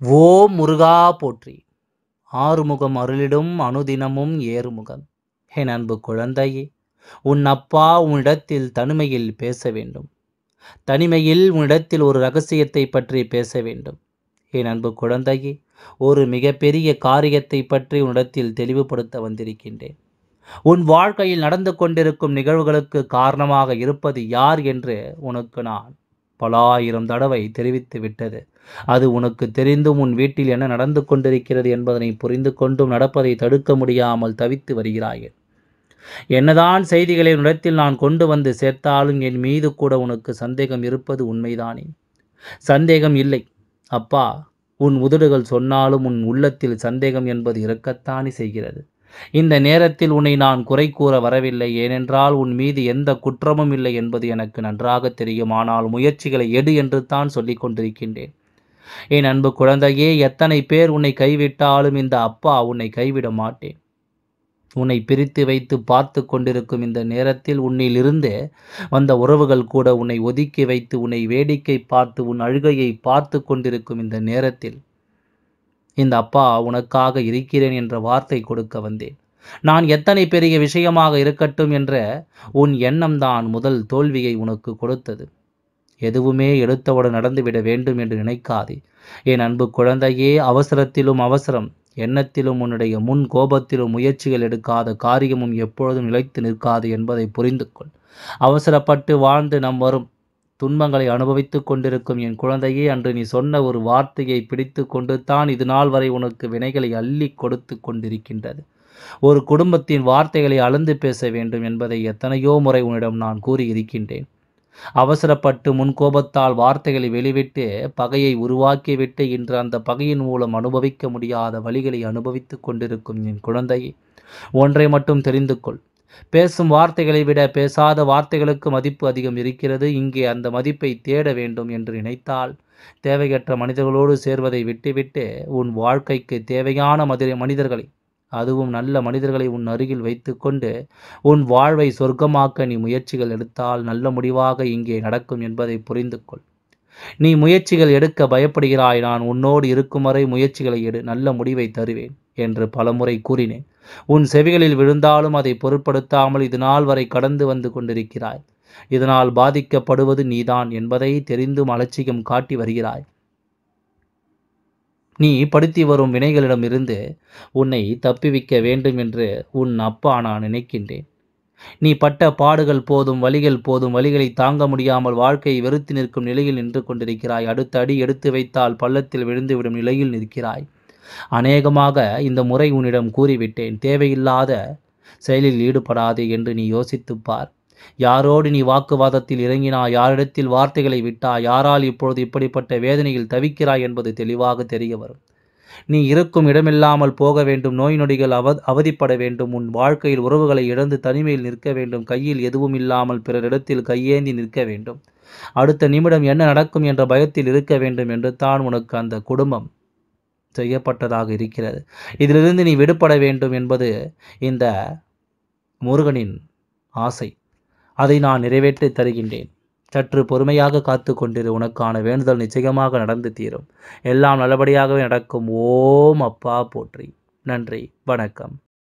ஓம் முருகா போற்றி. ஆறுமுகம் அருளிடும் அனுதினமும் ஏறுமுகம். என் அன்பு குழந்தையே, உன் அப்பா உன்னிடத்தில் தனிமையில் பேச வேண்டும். தனிமையில் உன்னிடத்தில் ஒரு ரகசியத்தை பற்றி பேச வேண்டும். என் அன்பு குழந்தையே, ஒரு மிகப்பெரிய காரியத்தை பற்றி உன்னிடத்தில் தெளிவுபடுத்த வந்திருக்கின்றேன். உன் வாழ்க்கையில் நடந்து கொண்டிருக்கும் நிகழ்வுகளுக்கு காரணமாக இருப்பது யார் என்று உனக்கு நான் பல ஆயிரம் தடவை தெரிவித்து விட்டது. அது உனக்கு தெரிந்தும் உன் வீட்டில் என்ன நடந்து கொண்டிருக்கிறது என்பதனை புரிந்து கொண்டும் நடப்பதை தடுக்க முடியாமல் தவித்து வருகிறாய். என்னதான் செய்திகளை உன்னிடத்தில் நான் கொண்டு வந்து சேர்த்தாலும் என் மீது கூட உனக்கு சந்தேகம் இருப்பது உண்மைதானே? சந்தேகம் இல்லை அப்பா, உன் உதடுகள் சொன்னாலும் உன் உள்ளத்தில் சந்தேகம் என்பது இருக்கத்தானே செய்கிறது. இந்த நேரத்தில் உன்னை நான் குறை கூற வரவில்லை. ஏனென்றால் உன் மீது எந்த குற்றமும் இல்லை என்பது எனக்கு நன்றாக தெரியும். ஆனால் முயற்சிகளை எடு என்று தான் சொல்லிக் கொண்டிருக்கின்றேன். என் அன்பு குழந்தையே, எத்தனை பேர் உன்னை கைவிட்டாலும் இந்த அப்பா உன்னை கைவிட மாட்டேன். உன்னை பிரித்து வைத்து பார்த்து கொண்டிருக்கும் இந்த நேரத்தில் உன்னிலிருந்து வந்த உறவுகள் கூட உன்னை ஒதுக்கி வைத்து உன்னை வேடிக்கை பார்த்து உன் அழுகையை பார்த்து கொண்டிருக்கும் இந்த நேரத்தில் இந்த அப்பா உனக்காக இருக்கிறேன் என்ற வார்த்தை கொடுக்க வந்தேன். நான் எத்தனை பெரிய விஷயமாக இருக்கட்டும் என்ற உன் எண்ணம்தான் முதல் தோல்வியை உனக்கு கொடுத்தது. எதுவுமே எடுத்தவுடன் நடந்துவிட வேண்டும் என்று நினைக்காதே. என் அன்பு குழந்தையே, அவசரத்திலும் அவசரம், எண்ணத்திலும் உன்னுடைய முன் கோபத்திலும் முயற்சிகள் எடுக்காத காரியமும் எப்பொழுதும் நிலைத்து நிற்காது என்பதை புரிந்து கொள். அவசரப்பட்டு வாழ்ந்து நம் வரும் துன்பங்களை அனுபவித்துக் கொண்டிருக்கும் என் குழந்தையே, அன்று நீ சொன்ன ஒரு வார்த்தையை பிடித்து கொண்டு தான் இது நாள் வரை உனக்கு வினைகளை அள்ளி கொடுத்து கொண்டிருக்கின்றது. ஒரு குடும்பத்தின் வார்த்தைகளை அளந்து பேச வேண்டும் என்பதை எத்தனையோ முறை உன்னிடம் நான் கூறியிருக்கின்றேன். அவசரப்பட்டு முன்கோபத்தால் வார்த்தைகளை வெளிவிட்டு பகையை உருவாக்கிவிட்டு இன்று அந்த பகையின் மூலம் அனுபவிக்க முடியாத வழிகளை அனுபவித்துக் கொண்டிருக்கும் என் குழந்தையே, ஒன்றை மட்டும் தெரிந்து கொள். பேசும் வார்த்தைகளை விட பேசாத வார்த்தைகளுக்கு மதிப்பு அதிகம் இருக்கிறது. இங்கே அந்த மதிப்பை தேட வேண்டும் என்று நினைத்தால் தேவையற்ற மனிதர்களோடு சேர்வதை விட்டுவிட்டு உன் வாழ்க்கைக்கு தேவையான மனிதர்களை, அதுவும் நல்ல மனிதர்களை உன் அருகில் வைத்து கொண்டு உன் வாழ்வை சொர்க்கமாக்க நீ முயற்சிகள் எடுத்தால் நல்ல முடிவாக இங்கே நடக்கும் என்பதை புரிந்து கொள். நீ முயற்சிகள் எடுக்க பயப்படுகிறாய். நான் உன்னோடு இருக்கும் வரை முயற்சிகளை எடு, நல்ல முடிவை தருவேன் என்று பலமுறை கூறினேன். உன் செவிகளில் விழுந்தாலும் அதை பொருட்படுத்தாமல் இது நாள் வரை கடந்து வந்து கொண்டிருக்கிறாய். இதனால் பாதிக்கப்படுவது நீதான் என்பதை தெரிந்தும் அலட்சியம் காட்டி வருகிறாய். நீ படுத்தி வரும் வினைகளிடமிருந்து உன்னை தப்பிவிக்க வேண்டும் என்று உன் அப்பா நான் நினைக்கின்றேன். நீ பட்ட பாடுகள் போதும், வலிகள் போதும். வலிகளை தாங்க முடியாமல் வாழ்க்கையை வெறுத்து நிற்கும் நிலையில் நின்று கொண்டிருக்கிறாய். அடுத்த அடி எடுத்து வைத்தால் பள்ளத்தில் விழுந்துவிடும் நிலையில் நிற்கிறாய். அநேகமாக இந்த முறை உன்னிடம் கூறிவிட்டேன். தேவையில்லாத செயலில் ஈடுபடாதே என்று நீ யோசித்துப்பார். யாரோடு நீ வாக்குவாதத்தில் இறங்கினாய், யாரிடத்தில் வார்த்தைகளை விட்டாய், யாரால் இப்பொழுது இப்படிப்பட்ட வேதனையில் தவிக்கிறாய் என்பது தெளிவாக தெரிய வரும். நீ இருக்கும் இடமில்லாமல் போக வேண்டும். நோய் நொடிகள் அவதிப்பட வேண்டும். உன் வாழ்க்கையில் உறவுகளை இழந்து தனிமையில் நிற்க வேண்டும். கையில் எதுவும் இல்லாமல் பிறரிடத்தில் கையேந்தி நிற்க வேண்டும். அடுத்த நிமிடம் என்ன நடக்கும் என்ற பயத்தில் இருக்க வேண்டும் என்று தான் உனக்கு அந்த குடும்பம் செய்யப்பட்டதாக இருக்கிறது. இதிலிருந்து நீ விடுபட வேண்டும் என்பது இந்த முருகனின் ஆசை. அதை நான் நிறைவேற்றி தருகின்றேன். சற்று பொறுமையாக காத்து கொண்டிரு. உனக்கான வேண்டுதல் நிச்சயமாக நடந்து தீரும். எல்லாம் நல்லபடியாகவே நடக்கும். ஓம் அப்பா போற்றி. நன்றி, வணக்கம்.